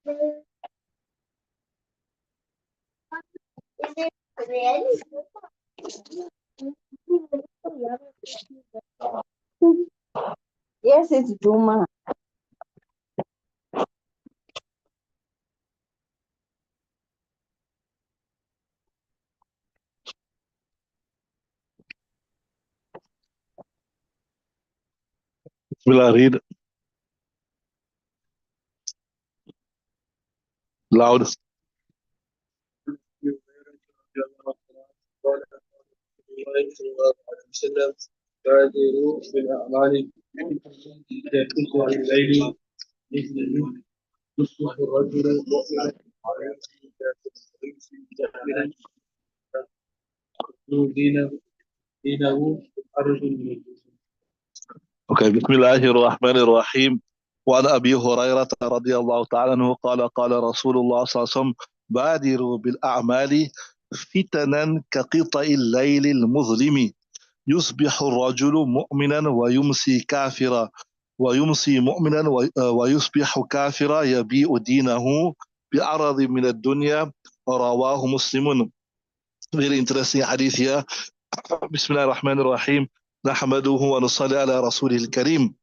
Yes, it's Juma. Will I read loud? بادروا بالأعمال في الليل يصبح الرجل مؤمنا دينه أرجو. Okay, بسم الله الرحمن الرحيم. وعن أبي هريرة رضي الله تعالى عنه قال قال رسول الله صلى الله عليه وسلم بادروا بالأعمال فتنا كقطع الليل المظلم يصبح الرجل مؤمنا ويمسي كافرا ويمسي مؤمنا ويصبح كافرا يبيع دينه بعرض من الدنيا رواه مسلم. Very interesting hadith here. بسم الله الرحمن الرحيم. نحمده ونصلي على رسوله الكريم.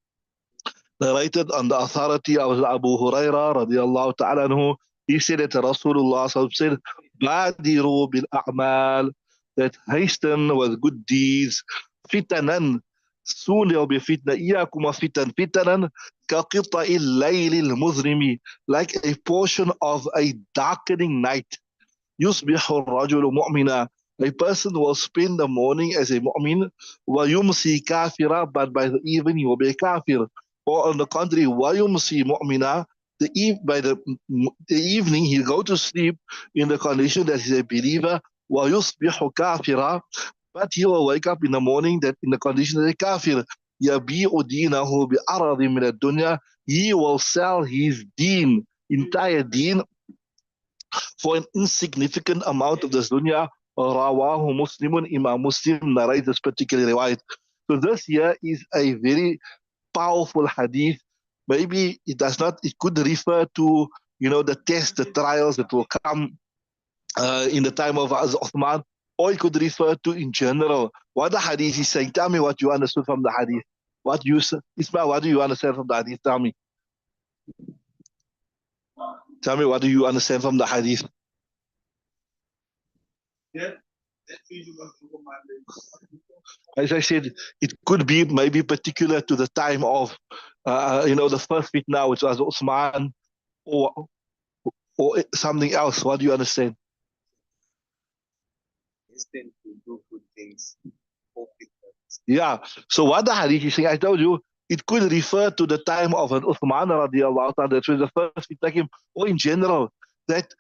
Narrated on the authority of Abu Huraira radiallahu ta'ala anhu. He said that Rasulullah said, Badiru bil a'mal, that hasten with good deeds, fitanan, soon there will be fitna, iyakuma fitan, fitanan, kaqita'i layli al-muzrimi, like a portion of a darkening night. Yusbihu rajulu mu'mina, a person will spend the morning as a mu'min, wa yumsi kafira, but by the evening he will be a kafir. Or on the contrary, wayumsi mu'mina, by the evening he'll go to sleep in the condition that he's a believer, wayusbihu kafira, but he will wake up in the morning that in the condition that he's a kafir. Yabi'u dinahu bi'aradi min ad-dunya, he will sell his deen, entire deen, for an insignificant amount of this dunya. Rawahu Muslimun, Imam Muslim narrates this particular riwayat. So this here is a very powerful hadith. Maybe it does not, it could refer to, the tests, the trials that will come in the time of Uthman, or it could refer to in general. What the hadith is saying, tell me what you understood from the hadith. Ismail, what do you understand from the hadith? Tell me. Tell me, what do you understand from the hadith? Yeah. As I said, it could be maybe particular to the time of, the first fitna, which was Uthman, or something else. What do you understand? To do good things. Yeah. So what the hadith is saying, I told you, it could refer to the time of an Uthman radiallahu ta'ala, that was the first fitna, or in general, that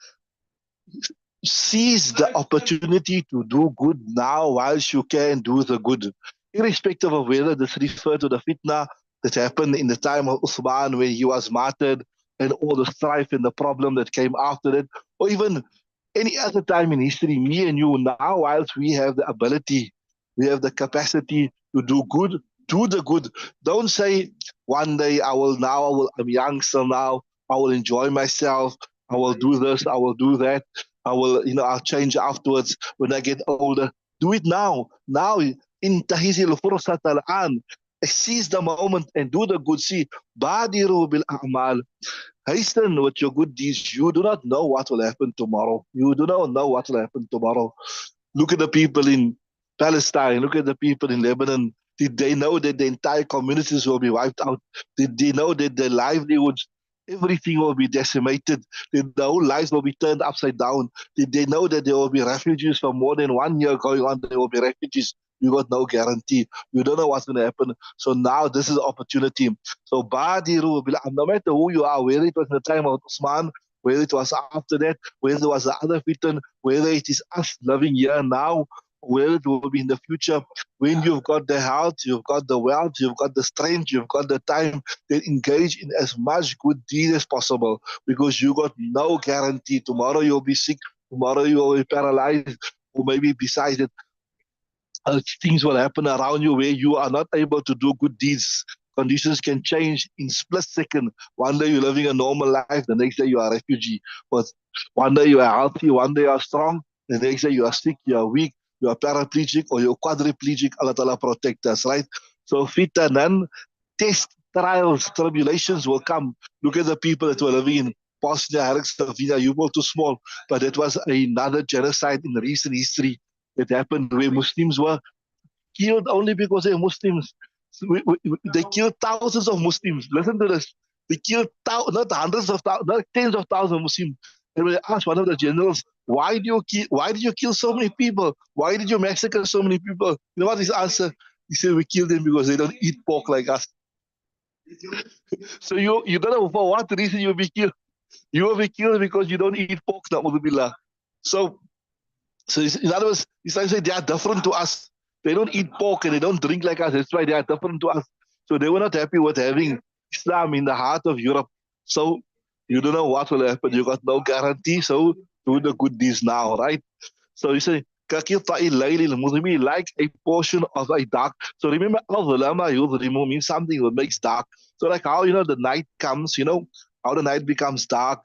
seize the opportunity to do good now whilst you can do the good, irrespective of whether this refers to the fitna that happened in the time of Uthman when he was martyred and all the strife and the problem that came after it, or even any other time in history. Me and you now, whilst we have the ability, we have the capacity to do good, do the good. Don't say one day I'm young, so now I will enjoy myself, I will do this, I will do that, I'll change afterwards when I get older. Do it now. Now, intahizil fursat al-an. Seize the moment and do the good. See, badiru bil a'mal. Hasten with your good deeds. You do not know what will happen tomorrow. You do not know what will happen tomorrow. Look at the people in Palestine. Look at the people in Lebanon. Did they know that the entire communities will be wiped out? Did they know that their livelihoods, everything will be decimated? That the whole lives will be turned upside down? Did they know that there will be refugees for more than 1 year going on? There will be refugees. You got no guarantee. You don't know what's going to happen. So now this is an opportunity. So Badiru, no matter who you are, whether it was in the time of Usman, whether it was after that, whether it was the other fitan, whether it is us living here now, whether it will be in the future, when you've got the health, you've got the wealth, you've got the strength, you've got the time, then engage in as much good deed as possible, because you got no guarantee. Tomorrow you'll be sick, tomorrow you will be paralyzed, or maybe besides it, things will happen around you where you are not able to do good deeds. conditions can change in split second. One day you're living a normal life, the next day you are a refugee. But one day you are healthy, one day you are strong, the next day you are sick, you are weak, you are paraplegic or you're quadriplegic. Allah Ta'ala protect us, right? So fitanan, test, trials, tribulations will come. Look at the people that were living in Bosnia, Herzegovina. You were too small, but it was another genocide in recent history that happened where Muslims were killed only because they're Muslims. They killed thousands of Muslims. Listen to this. They killed not hundreds of thousands, not tens of thousands of Muslims. And when they asked one of the generals, why did you kill so many people? Why did you massacre so many people? You know what his answer? He said, we killed them because they don't eat pork like us. So you don't know for what reason you'll be killed. You will be killed because you don't eat pork, na'udhu. So in other words, he's trying to say they are different to us. They don't eat pork and they don't drink like us. That's why they are different to us. So they were not happy with having Islam in the heart of Europe. So you don't know what will happen. You got no guarantee. So do the good deeds now, right? So you say, like a portion of a dark. So remember, al-dhulama means something that makes dark. So like how, the night comes, how the night becomes dark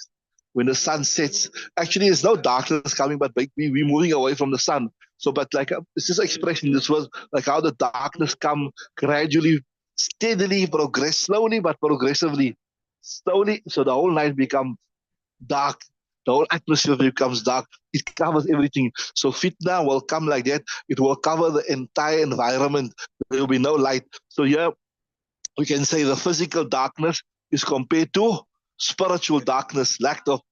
when the sun sets. Actually, there's no darkness coming, but we're moving away from the sun. So, but like, it's just expression. This was like how the darkness come gradually, steadily, slowly, but progressively. Slowly, so the whole night becomes dark. The whole atmosphere becomes dark. It covers everything. So fitna will come like that. It will cover the entire environment. There will be no light. So here we can say the physical darkness is compared to spiritual darkness, lack of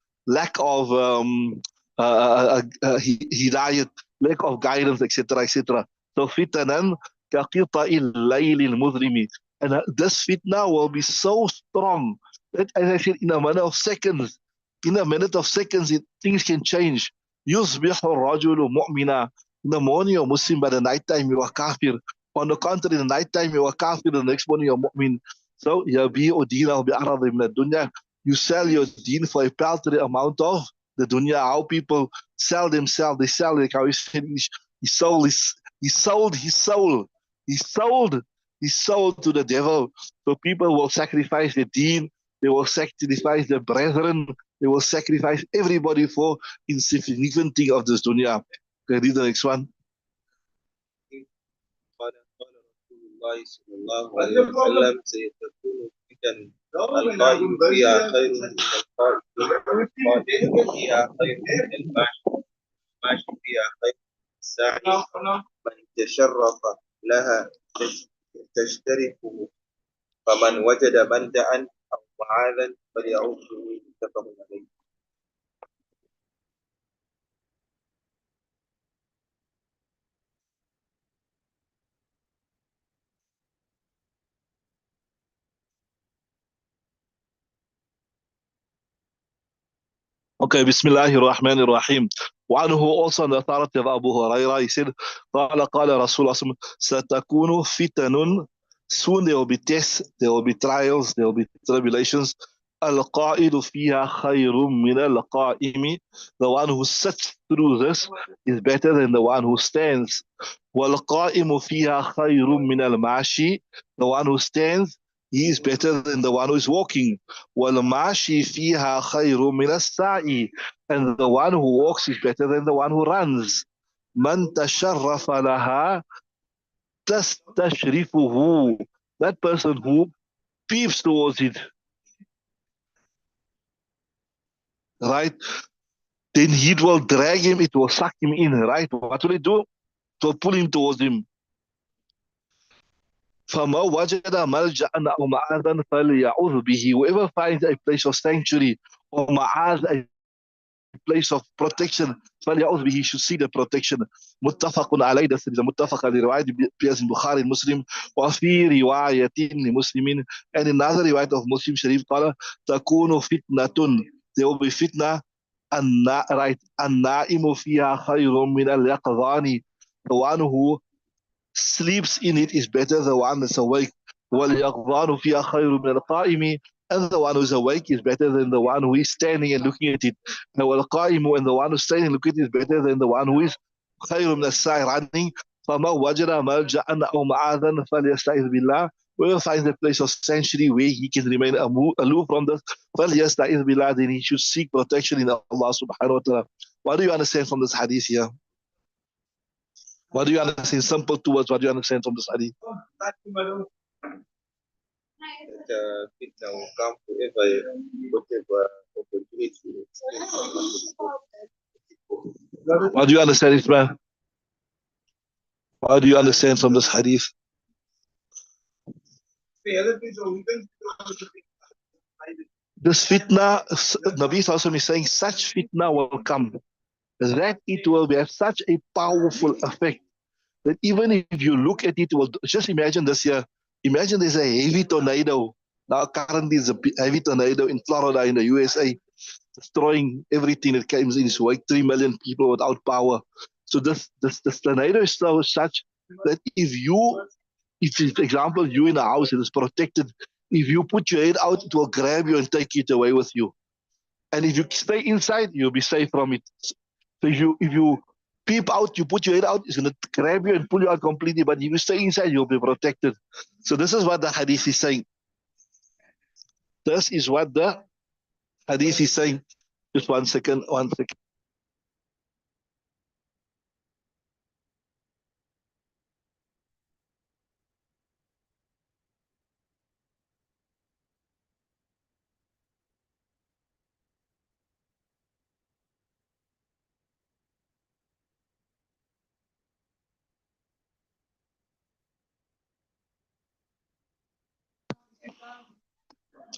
hidayat, lack of guidance, etc., etc. So fitanan kaqita'il laylil mudrimi. And this fitna will be so strong that, as I said, in a minute of seconds, things can change. يُصْبِحُ الرَّجُلُ مُؤْمِنًا. In the morning you're Muslim, by the night time you are kafir. On the contrary, in the night time you are kafir, the next morning you're mu'min. So, يَبِيعُ دِينَهُ بِأَرَضٍ مِنَ الدُّنْيَا. You sell your deen for a paltry amount of the dunya. How people sell themselves, they sell, like how he said, he sold his soul. He sold to the devil. So people will sacrifice their deen, they will sacrifice their brethren, they will sacrifice everybody for insignificant thing of this dunya. Okay, read the next one. قال رسول الله صلى الله عليه وسلم سيتكون فتن القائم فيها خير من القائم فيها خير من الماشي فيها خير من الساعي من تشرف لها تشتركه فمن وجد ملجأ أو معاذا فليعوذ به متفق عليه. Okay, Bismillahir Rahmanir Rahim. One who also on the authority of Abu Huraira, he said, قال Rasulullah satakunu fitanun. Soon there will be tests, there will be trials, there will be tribulations. Al-qa'idu fiha khayrun min al-qa'imi. The one who sits through this is better than the one who stands. Wal-qa'imu fiha khayrun min al-mashi. The one who stands, he is better than the one who is walking. وَالْمَاشِي فِيهَا خَيْرٌ مِنَ السَّاعِ. And the one who walks is better than the one who runs. مَنْ تَشَرَّفَ لَهَا تَسْتَشْرِفُهُ. That person who peeps towards it, right? Then it will drag him, it will suck him in, right? What will it do? It will pull him towards him. فَمَا وَجَدَ مَلْجَأً أَوْ مَعَاذًا فَلْيَعُوذْ بِهِ. Whoever finds a place of sanctuary or ma'az, a place of protection, فَلْيَعُوذْ بِهِ, should see the protection. مُتَّفَقٌ عَلَيْهِ. This is a متفق عليه رواية appears in Bukhari and Muslim. وفي رواية لمسلم, and another riwayat of Muslim Sharif قال تكون فتنة. There will be fitna. Right, النائم فيها خير من اليقظان. The one who sleeps in it is better than the one that's awake. وَالْيَقْظَانُ فِيهَا خَيْرٌ مِنَ الْقَائِمِ. And the one who's awake is better than the one who is standing and looking at it. وَالْقَائِمُ, and the one who's standing and looking at it is better than the one who is خَيْرٌ مِنَ السَّاعِ, running. فَمَا وَجَدَ مَلْجَأً أَوْ مَعَاذًا فَلْيَسْتَعِذْ بِاللَّهِ. whoever finds a place of sanctuary where he can remain aloof from this, well, yes, then he should seek protection in Allah subhanahu wa ta'ala. What do you understand from this hadith here? What do you understand? Simple two words, what do you understand from this hadith? Fitna will come whoever, whatever opportunity. What do you understand, Ismail? What do you understand from this hadith? This fitna, Nabi Sallallahu is saying, such fitna will come, that it will have such a powerful effect that even if you look at it, well, just imagine this here. Imagine there's a heavy tornado. Now currently there's a heavy tornado in Florida in the USA, destroying everything that comes in its way, 3 million people without power. So this tornado is so such that if for example, you in a house that is protected, if you put your head out, it will grab you and take it away with you. And if you stay inside, you'll be safe from it. So if you peep out, you put your head out, it's going to grab you and pull you out completely. But if you stay inside, you'll be protected. So this is what the hadith is saying. This is what the hadith is saying. Just 1 second, 1 second.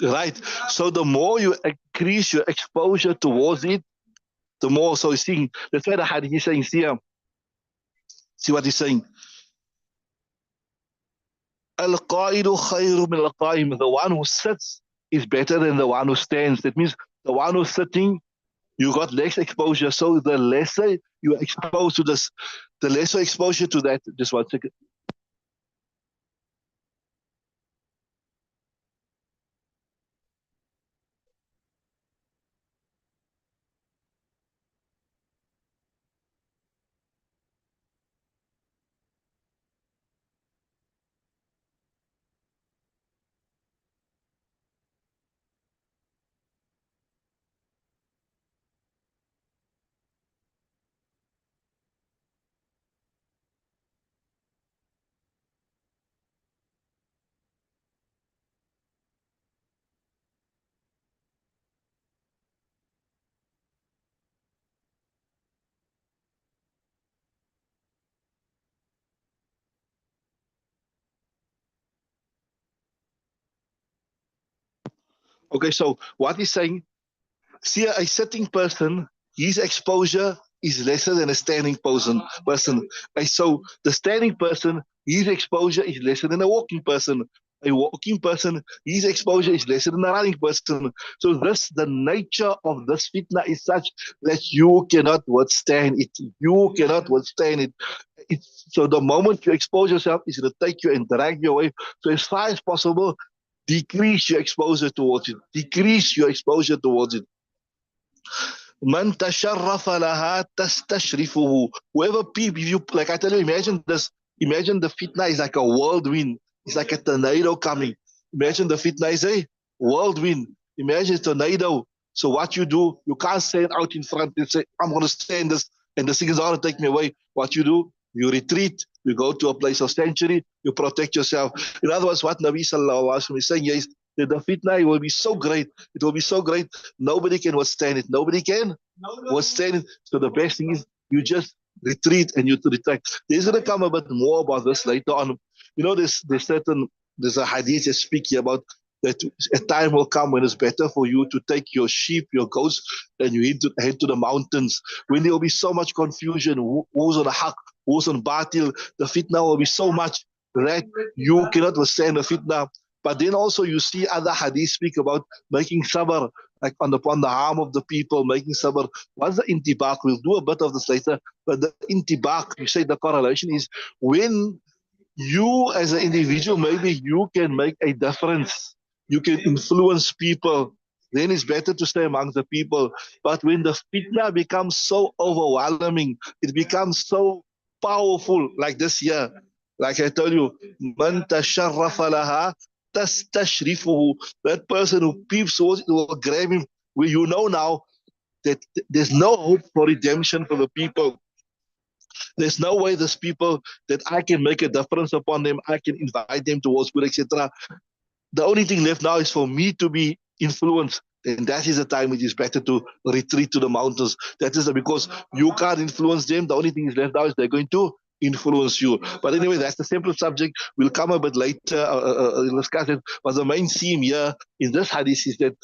Right. So the more you increase your exposure towards it, the more. So he's saying, that's why the hadith is saying, see what he's saying. Al-qa'idu khayru min al-qa'im. The one who sits is better than the one who stands. That means the one who's sitting, you got less exposure. So the lesser you are exposed to this, the lesser exposure to that. Just 1 second. Okay, so what he's saying, see, a sitting person, his exposure is lesser than a standing person. So the standing person, his exposure is lesser than a walking person. A walking person, his exposure is lesser than a running person. So the nature of this fitna is such that you cannot withstand it. You cannot withstand it. So the moment you expose yourself, it's going to take you and drag you away. So as far as possible, decrease your exposure towards it. Decrease your exposure towards it. Man tasharrafa laha tastashrifuhu. Whoever peep, if you, like I tell you, imagine this. Imagine the fitna is like a whirlwind. It's like a tornado coming. Imagine the fitna is a whirlwind. Imagine a tornado. So what you do, you can't stand out in front and say, I'm going to stand this, and the thing is going to take me away. What you do, you retreat, you go to a place of sanctuary, you protect yourself. In other words, what Nabi Sallallahu Alaihi Wasallam is saying is that the fitna will be so great. It will be so great. Nobody can withstand it. Nobody can withstand it. So the best thing is you just retreat and you retract. There's going to come a bit more about this later on. You know, there's a hadith that speak here about that a time will come when it's better for you to take your sheep, your goats, and you head to the mountains. When there will be so much confusion, who's on the haq, who's on batil, the fitna will be so much that you cannot withstand the fitna. But then also you see other hadith speak about making sabr, like upon the harm of the people, making sabr. What's the intibaq? We'll do a bit of this later. But the intibaq, you say the correlation is when you as an individual, maybe you can make a difference. You can influence people. Then it's better to stay amongst the people. But when the fitna becomes so overwhelming, it becomes so powerful like this year, Like I told you, man tasharrafa laha tastashrifuhu. That person who peeps towards it will grab him. Where you know now that there's no hope for redemption for the people. There's no way these people that I can make a difference upon them. I can invite them towards good, etc. The only thing left now is for me to be influenced. And that is the time it is better to retreat to the mountains. That is because you can't influence them. The only thing is left now is they're going to influence you. But anyway, that's the simple subject. We'll come a bit later, discuss it. But the main theme here in this hadith is that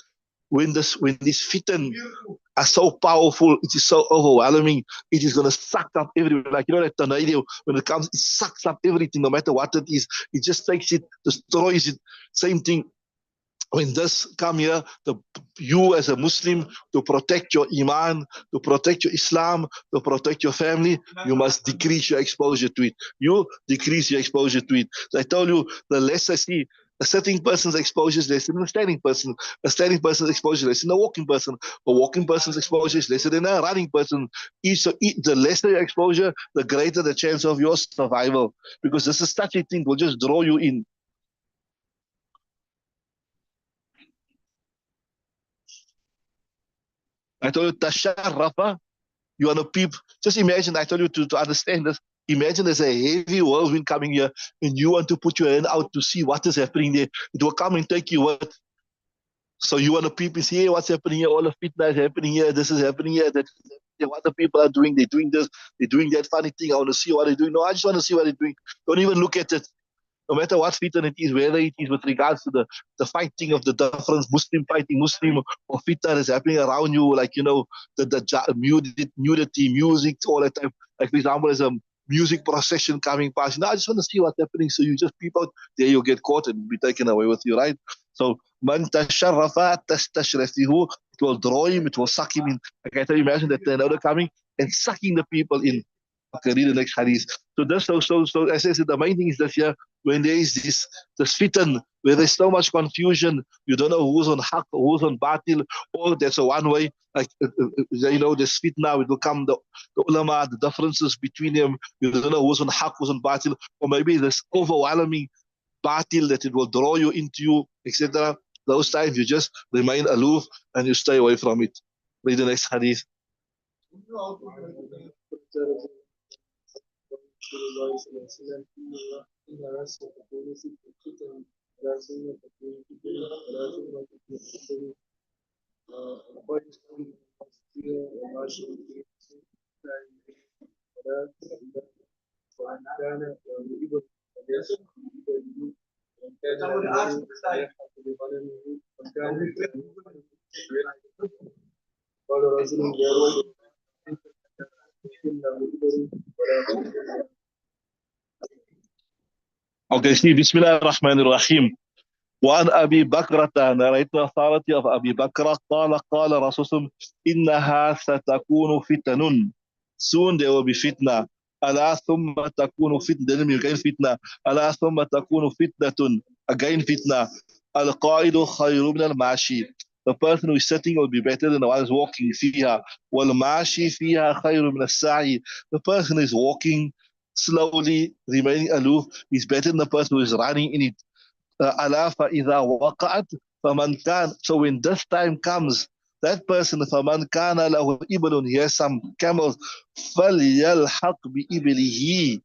when this fitan are so powerful, it is so overwhelming, it is going to suck up everything. Like, you know, that tornado, when it comes, it sucks up everything, no matter what it is. It just takes it, destroys it. Same thing when this come here, you as a Muslim, to protect your iman, to protect your Islam, to protect your family, you must decrease your exposure to it. You decrease your exposure to it. So I told you, the less I see, a sitting person's exposure is less than a standing person. A standing person's exposure is less than a walking person. A walking person's exposure is less than a running person. The lesser your exposure, the greater the chance of your survival. Because this is such a thing will just draw you in. I told you, tasharrafa, you want to peep. Just imagine, I told you to understand this. Imagine there's a heavy whirlwind coming here and you want to put your hand out to see what is happening there. It will come and take you with. So you want to peep and see, hey, what's happening here? All the fitna is happening here. This is happening here. That what the people are doing. They're doing this. They're doing that funny thing. I want to see what they're doing. No, I just want to see what they're doing. Don't even look at it. No matter what fitan it is, whether it is with regards to the fighting of the different Muslim fighting Muslim, or fitan is happening around you, like, you know, nudity, music, all that type. Like, for example, there's a music procession coming past. No, I just want to see what's happening. So you just peep out, there you get caught and be taken away with you, right? So, man tasharrafa tastashrafihu, it will draw him, it will suck him in. Like I tell you, imagine that tornado coming and sucking the people in. Okay, read the next hadith. So that's so as I said, the main thing is that here, when there is this fitan, where there's so much confusion, you don't know who's on haq, who's on batil, or there's a one way, like you know, this fitna, it will come the ulama, the differences between them, you don't know who's on haq, who's on batil, or maybe this overwhelming batil that it will draw you into you, etc. Those times you just remain aloof and you stay away from it. Read the next hadith. Okay, see, Bismillah ar-Rahman ar-Rahim. وعن أبي بكرة narrated authority of أبي بكرة قال رسول إنها ستكون فتن. Soon there will be fitna. ألا ثم تكون فتنة. Then again fitna. ألا ثم تكون فتنة. Again fitna. القائد خير من الماشي. The person who is sitting will be better than the one who is walking فيها. والماشي فيها خير من السعي. The person who is walking slowly, remaining aloof, is better than the person who is running in it. ألا فإذا وقعت فمن كان. So when this time comes, that person, فمن كان له إبل, he has some camels, فليلحق بإبله.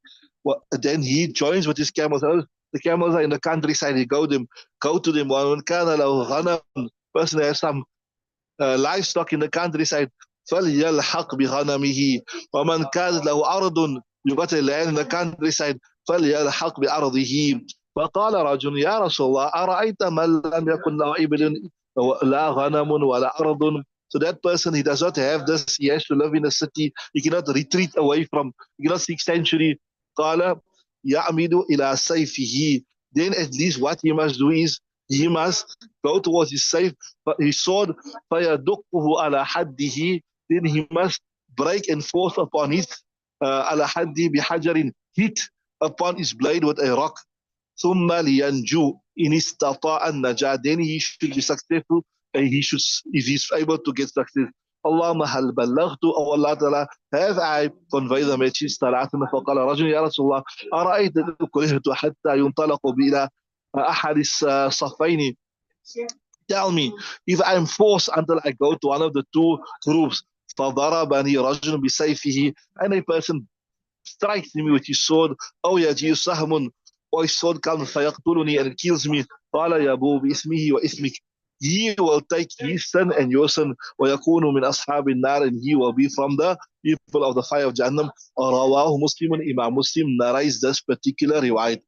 Then he joins with his camels. The camels are in the countryside. He go to them. ومن كان له غنم, person has some livestock in the countryside, فليلحق بغنمه. ومن كان له أرض, you got a land in the countryside, فليلحق بأرضه. فقال رجل يا رسول الله أرأيت من لم يكن له إبل لا غنم ولا أرض. So that person, he does not have this, he has to live in a city, he cannot retreat away from, he cannot seek sanctuary. قال يعمد إلى سيفه. Then at least what he must do is, he must go towards his sword, فيدقه على حده. Then he must break and force upon his على حده بحجر, hit upon his blade with a rock. ثم لينجو إن استطاع النجاة. Then he should be successful, and he should, if he's able to get success. Allahumma hal ballaghtu, oh Allah Ta'ala, have I conveyed the message? طلعتنا فقال رجل يا رسول الله أرأيت إن كرهت حتى ينطلق بي إلى أحد الصفين. Tell me, if I am forced until I go to one of the two groups, فضربني رجل بسيفه, and a person strikes me with his sword, أو يجي سهم, or his sword comes فيقتلني and it kills me, قال يبو باسمه واسمك, he will take his sin and your sin, ويكون من أصحاب النار, and he will be from the people of the fire of Jahannam. رواه مسلم, Imam Muslim narrates this particular riwayat.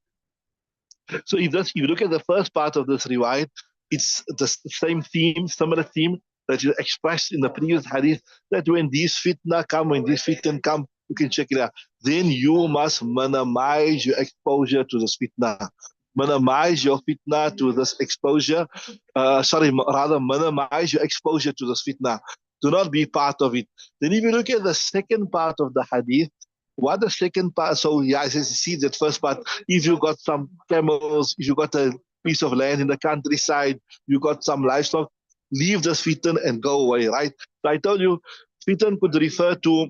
So if you look at the first part of this riwayat, it's the same theme, similar theme that you expressed in the previous hadith, that when these fitna come, when these fitan come, you can check it out. Then you must minimize your exposure to this fitna. Minimize your fitna to this exposure. Rather minimize your exposure to this fitna. Do not be part of it. Then if you look at the second part of the hadith, what the second part, so yeah, as you see that first part, if you got some camels, if you got a piece of land in the countryside, you got some livestock, leave this fitan and go away, right? So I told you, fitan could refer to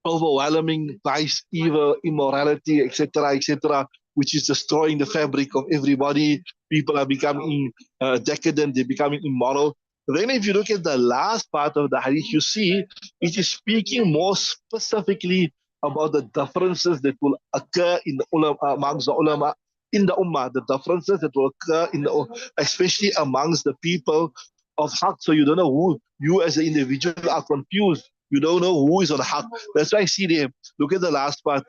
overwhelming vice, evil, immorality, etc., which is destroying the fabric of everybody. People are becoming decadent, they're becoming immoral. Then if you look at the last part of the hadith, you see it is speaking more specifically about the differences that will occur in the ulama, amongst the ulama, in the ummah, the differences that will occur especially amongst the people of haqq. So you don't know who, you as an individual are confused. You don't know who is on haqq. That's why I see there. Look at the last part.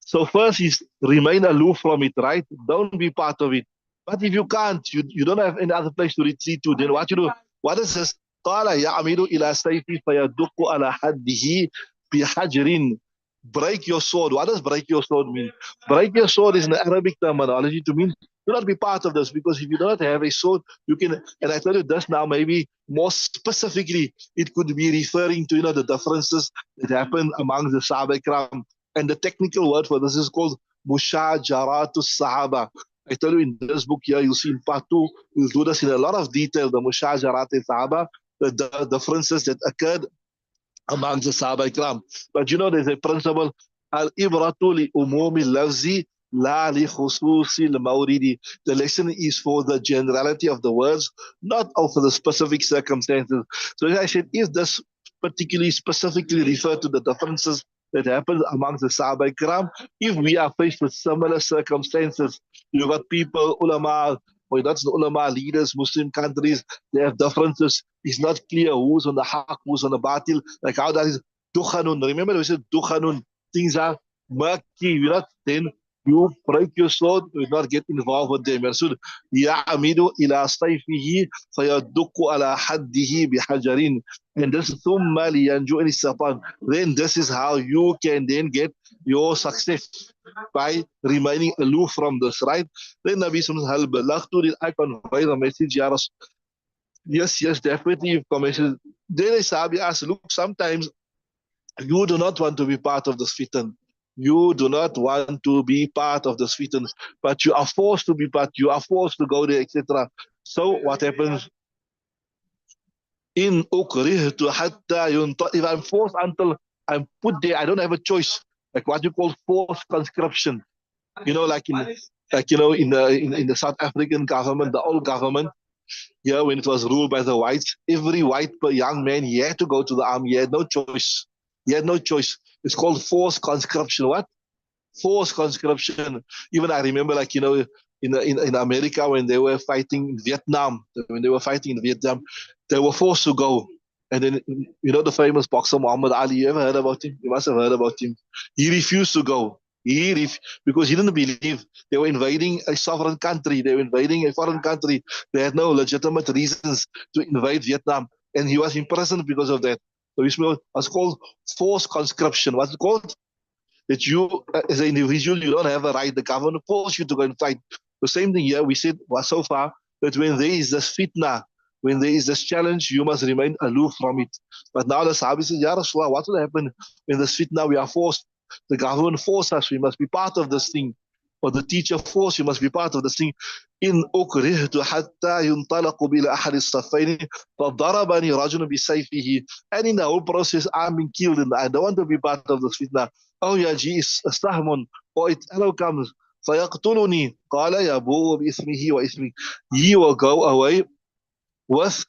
So first is remain aloof from it, right? Don't be part of it. But if you can't, you don't have any other place to retreat to, then what you do? What is this? قال يعمد إلى سيفي فيدق على حده بحجر. Break your sword. What does break your sword mean? Break your sword is an Arabic terminology to mean do not be part of this, because if you do not have a sword, you can, and I tell you this now, maybe more specifically, it could be referring to, the differences that happen among the Sahaba Ikram. And the technical word for this is called Mushajaratu Sahaba. I tell you in this book here, you'll see in part 2, we'll do this in a lot of detail, the Mushajarat Sahaba, the differences that occurred among the Sahaba Ikram. But there's a principle, Al-Ibratu li-umumi lafzi la li-khususi al-mawridi. The lesson is for the generality of the words, not for the specific circumstances. So as I said, if this particularly specifically refer to the differences that happen amongst the Sahaba Ikram, if we are faced with similar circumstances, you got people, ulama, or that's the ulama, leaders, Muslim countries, they have differences. It's not clear who's on the haq, who's on the batil, like how that is dukhanun. Remember we said dukhanun, things are murky, then you break your sword, you not get involved with them. Rasul ya'amidu ila sayfihi fayadukku ala haddihi bihajarin. And this thumma liyanju in sapan. Then this is how you can then get your success, by remaining aloof from this, right? Then Nabi Sallallahu Alaihi Wasallam, did I convey the message, Ya Rasul? Yes, definitely you've conveyed. Then a Sahabi asked, look, sometimes you do not want to be part of this fitan. You do not want to be part of this fitan, but you are forced to be part, you are forced to go there, etc. So what happens? In ukrihtu hatta yunta, if I'm forced until I'm put there, I don't have a choice. Like what you call forced conscription. Like in the South African government, the old government, here when it was ruled by the whites, every white young man, he had to go to the army. He had no choice. He had no choice. It's called forced conscription. What? Forced conscription. Even I remember, in America when they were fighting in Vietnam, they were forced to go. And then, the famous boxer Muhammad Ali, you ever heard about him? You must have heard about him. He refused to go. Because he didn't believe they were invading a sovereign country. They were invading a foreign country. They had no legitimate reasons to invade Vietnam. And he was imprisoned because of that. So it was called forced conscription. What's it called? That you, as an individual, you don't have a right. The government forces you to go and fight. The same thing here, we said so far, that when there is this fitna, when there is this challenge, you must remain aloof from it. But now the Sahabi says, Ya Rasulullah, what will happen when this fitna, we are forced? The government forced us, we must be part of this thing. or the teacher force you must be part of this thing. إن أكرهت حتى ينطلق بإلى أحد الصفين فضربني رجل بسيفه. And in the whole process, I'm being killed and I don't want to be part of this fitna. أو يجيء سهم or it arrow comes فيقتلني قال يبوء بإثمه وإثمي. He will go away with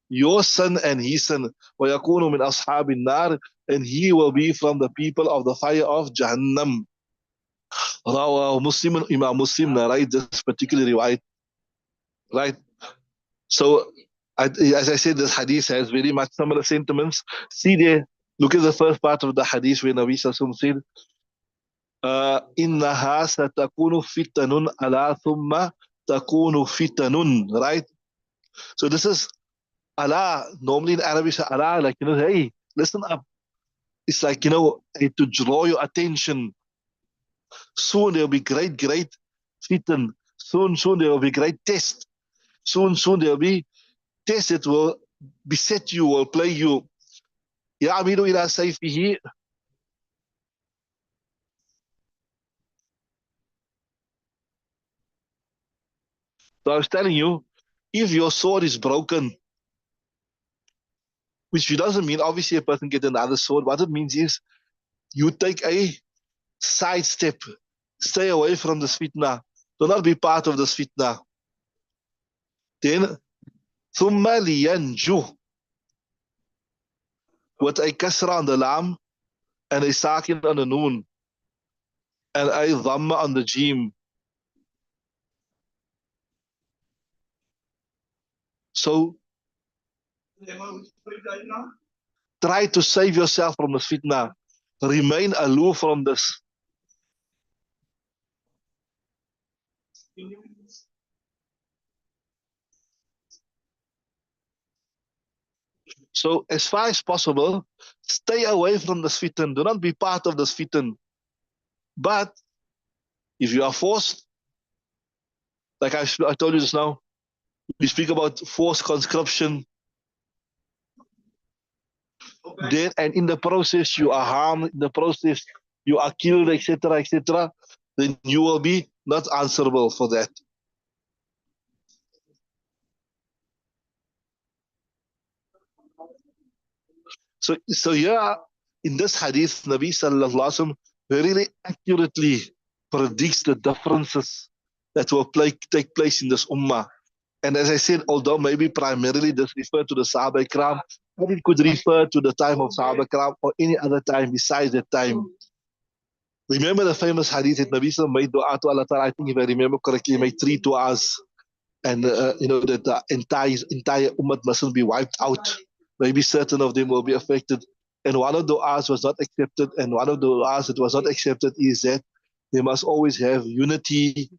your son and his son ويكون من أصحاب النار, and he will be from the people of the fire of Jahannam. Rawa Muslim, Imam Muslim narrates this particular riwayat, right? So, as I said, this hadith has very much similar sentiments. See there, look at the first part of the hadith where Nabi Sallallahu said, إِنَّهَا سَتَكُونُ فِتَنٌ أَلَا ثُمَّ تَكُونُ فِتَنٌ, right? So this is Allah. Normally in Arabic, say Allah, like, hey, listen up. It's like, to draw your attention. Soon there will be great fitan. Soon there will be great test. Soon there will be test that will beset you, will play you. يَعْمِلُ إِلَى سَيْفِهِ. So I was telling you, if your sword is broken, which doesn't mean obviously a person get another sword. What it means is you take a side step, stay away from this fitna. Do not be part of this fitna. Then, ثُمَّ لِيَنْجُ, with a kasra on the lam and a sakin on the noon and a dhamma on the jim. So try to save yourself from this fitna. Remain aloof from this. So as far as possible, stay away from this fitan. Do not be part of this fitan. But if you are forced, like I told you just now, we speak about forced conscription. Then, and in the process you are harmed, in the process you are killed, etc., then you will be not answerable for that. So here in this hadith, Nabi Sallallahu Alaihi Wasallam very accurately predicts the differences that will take place in this ummah. And as I said, although maybe primarily this referred to the Sahaba Ikram, but it could refer to the time of Sahaba Ikram or any other time besides that time. Remember the famous hadith that Nabi Sallallahu made dua to Allah Ta'ala, I think if I remember correctly, he made 3 du'as. And, that the entire ummah mustn't be wiped out. Maybe certain of them will be affected. And one of the du'as was not accepted. And one of the du'as that was not accepted is that they must always have unity.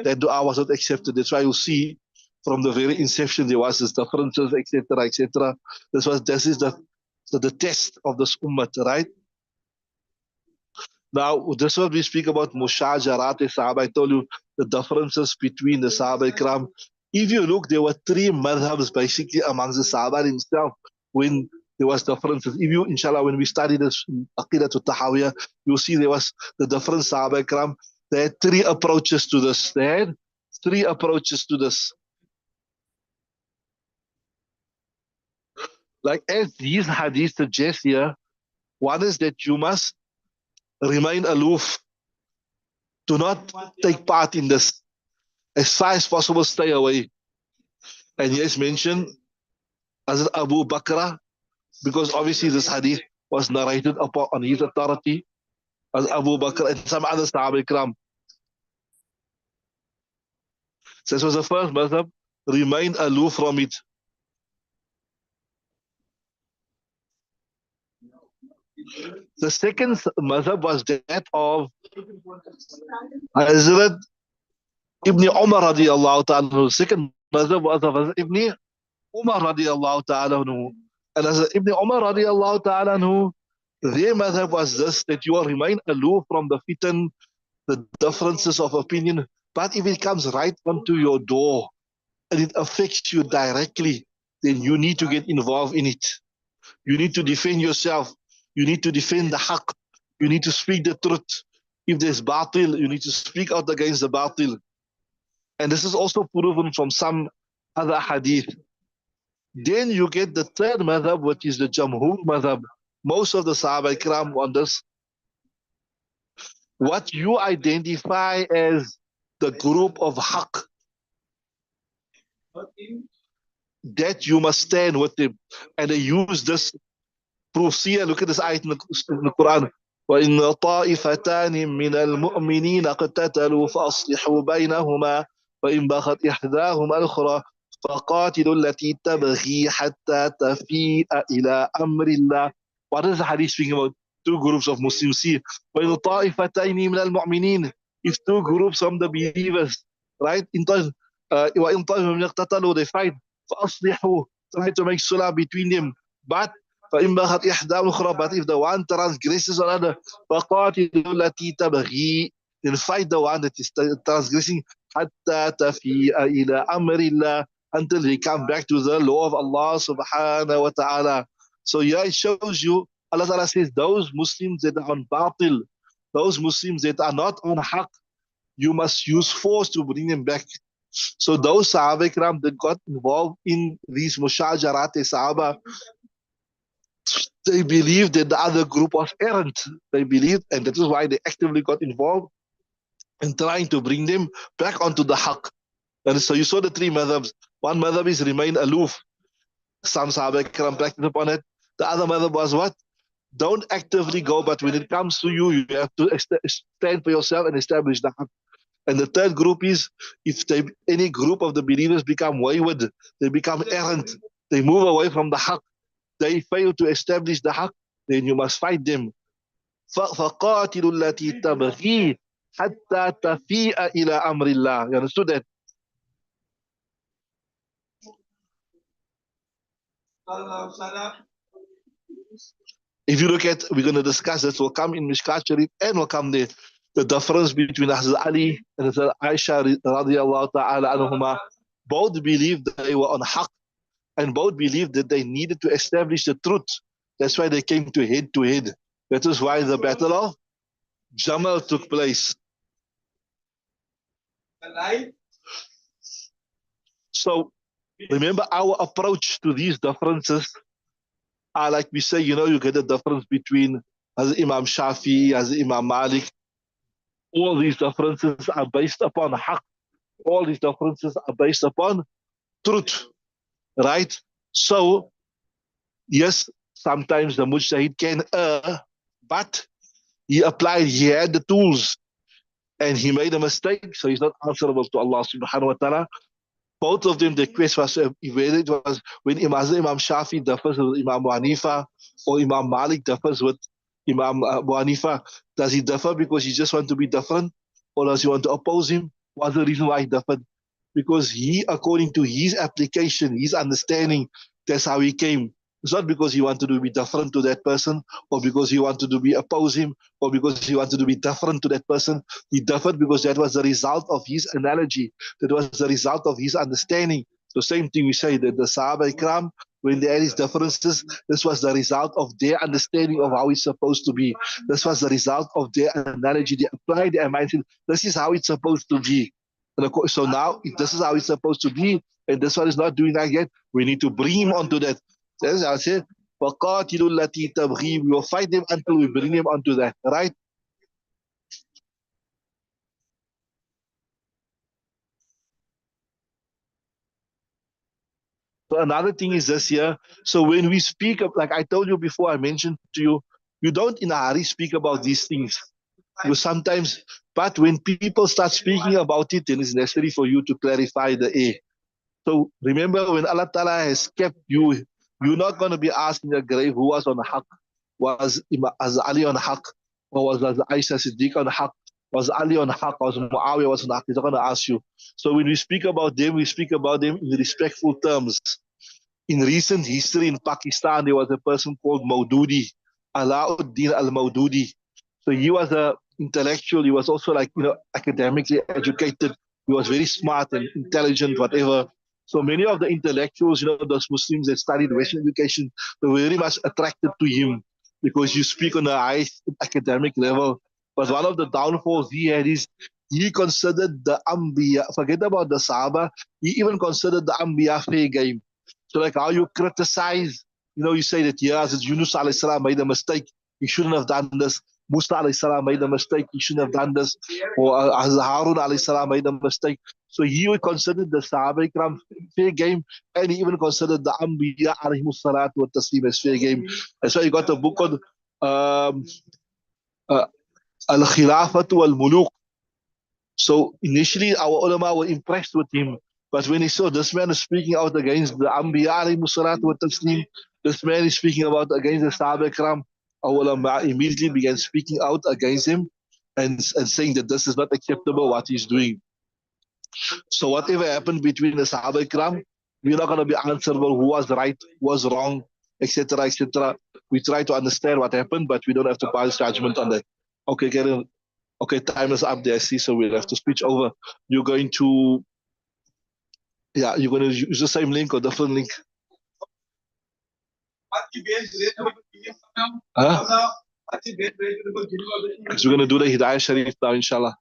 That dua was not accepted. That's why you see from the very inception there was this differences, etc. This is the test of this ummah, right? Now, this is what we speak about Mushajarat Sahaba. I told you the differences between the Sahaba Ikram. If you look, there were 3 madhabs basically amongst the Sahaba himself when there was differences. If you, inshallah, when we study this Aqidah to Tahawiyah, you'll see there was the different Sahaba Ikram. They had 3 approaches to this. Like as these hadiths suggest here, one is that you must remain aloof. Do not take part in this. As far as possible, stay away. And yes, mentioned as Abu Bakr, because obviously this hadith was narrated upon on his authority, as Abu Bakr and some other Sahaba Ikram. So this was the first madhab, remain aloof from it. The second madhab was that of Hazrat Ibn Umar radiallahu ta'ala. The second madhab was of Hazrat Ibn Umar radiallahu ta'ala. And Hazrat Ibn Umar radiallahu ta'ala, their madhab was this, that you will remain aloof from the fitan, the differences of opinion. But if it comes right onto your door and it affects you directly, then you need to get involved in it. You need to defend yourself. You need to defend the haqq. You need to speak the truth. If there's batil, you need to speak out against the batil. And this is also proven from some other hadith. Then you get the third madhab, which is the Jamhur madhab. Most of the Sahaba Ikram on this. What you identify as the group of haqq, that you must stand with them. And they use this proof. See, look at this ayat in the Quran. وَإِنَّ طَائِفَتَانِ مِنَ الْمُؤْمِنِينَ اقْتَتَلُوا فَأَصْلِحُوا بَيْنَهُمَا وَإِنْ بَغَتْ إِحْدَاهُمَا الْأُخْرَى فَقَاتِلُوا الَّتِي تَبْغِي حَتَّى تَفِيءَ إِلَى أَمْرِ اللَّهِ. What is the hadith speaking about? Two groups of Muslims. See, وَإِنَّ طَائِفَتَيْنِ مِنَ الْمُؤْمِنِينَ, if two groups from the believers, right? وَإِنْ طَائِفَةٌ مِنْ اقْتَتَلُوا, they fight. فَأَصْلِحُوا, try to make sulah between them. But فإن بغت إحدى أخرى, but if the one transgresses another, فقاتلوا التي تبغي, then fight the one that is transgressing حتى تفيء إلى أمر الله, until they come back to the law of Allah subhanahu wa ta'ala. So here it shows you, Allah Ta'ala says, those Muslims that are on batil, those Muslims that are not on haqq, you must use force to bring them back. So those Sahaba Ikram that got involved in these mushajarat Sahaba, they believed that the other group was errant. They believed, and that is why they actively got involved in trying to bring them back onto the haqq. And so you saw the three madhabs. One madhab is remain aloof. Some Sahaba Ikram practiced upon it. The other madhab was what? Don't actively go, but when it comes to you, you have to stand for yourself and establish the haqq. And the third group is, if any group of the believers become wayward, they become errant, they move away from the haqq, they fail to establish the haqq, then you must fight them. فَقَاتِلُوا الَّتِي تَبْغِي حَتَّى تَفِيءَ إِلَى أَمْرِ اللَّهِ. You understood that? If you look at, we're going to discuss this, will come in Mishkaat Sharif and will come there, the difference between Hazrat Ali and Hazrat Aisha radiallahu ta'ala anhuma. Both believed they were on haqq, and both believed that they needed to establish the truth. That's why they came to head. That is why the battle of Jamal took place. So remember, our approach to these differences are like we say, you get the difference between as Imam Shafi, as Imam Malik. All these differences are based upon haqq. All these differences are based upon truth. Right? So, yes, sometimes the mujtahid can err, but he had the tools, and he made a mistake, so he's not answerable to Allah subhanahu wa ta'ala. Both of them, the question was whether it was when Imam Shafi differs with Imam Abu Hanifa, or Imam Malik differs with Imam Abu Hanifa. Does he differ because he just wants to be different, or does he want to oppose him? What's the reason why he differed? Because he, according to his application, his understanding, that's how he came. It's not because he wanted to be different to that person, or because he wanted to be oppose him, or because he wanted to be different to that person. He differed because that was the result of his analogy. That was the result of his understanding. The same thing we say that the Sahaba Ikram, when they had these differences, this was the result of their understanding of how it's supposed to be. This was the result of their analogy. They applied their mindset. This is how it's supposed to be. So now, if this is how it's supposed to be, and this one is not doing that yet, we need to bring him onto that. As I said, فَقَاتِلُوا الَّتِي تَبْغِي, we will fight them until we bring him onto that, right? So another thing is this here. So when we speak, like I told you before, I mentioned to you, you don't in a hurry speak about these things. You sometimes, but when people start speaking about it, then it's necessary for you to clarify the air. So remember, when Allah Ta'ala has kept you, you're not going to be asked in your grave who was on haqq. Was Ali on haqq? Or was Aisha Siddiq on haqq? Was Ali on haqq? Was Muawiyah was on haqq? He's not going to ask you. So when we speak about them, we speak about them in respectful terms. In recent history in Pakistan, there was a person called Maududi, Alauddin al-Maududi. So he was an intellectual. He was also academically educated. He was very smart and intelligent, whatever. So many of the intellectuals, those Muslims that studied Western education, they were very much attracted to him because you speak on a high academic level. But one of the downfalls he had is he considered the Anbiya, forget about the Sahaba, he even considered the Anbiya fair game. So like how you criticize, you say that yes, it's Yunus alayhi salam made a mistake, he shouldn't have done this. Musa alayhi salam made a mistake, he shouldn't have done this. Or Harun alayhi salam made a mistake. So he would consider the Sahaba Ikram fair game, and he even considered the Anbiya alayhi salatu wa taslim as fair game. And so he got a book called um, uh, Al-Khilafatu al-Muluk. So initially our ulama were impressed with him, but when he saw this man is speaking out against the Anbiya alayhi salatu wa taslim, this man is speaking about against the Sahaba Ikram, our ulama immediately began speaking out against him and saying that this is not acceptable what he's doing. So whatever happened between the Sahaba Ikram, we're not going to be answerable who was right, who was wrong, etc., etc. We try to understand what happened, but we don't have to pass judgment on that. Okay, Karen. Okay, time is up there, I see, so we'll have to switch over. You're going to, yeah, you're going to use the same link or different link? Huh? Because we're going to do the Hidayah Sharif now, inshallah.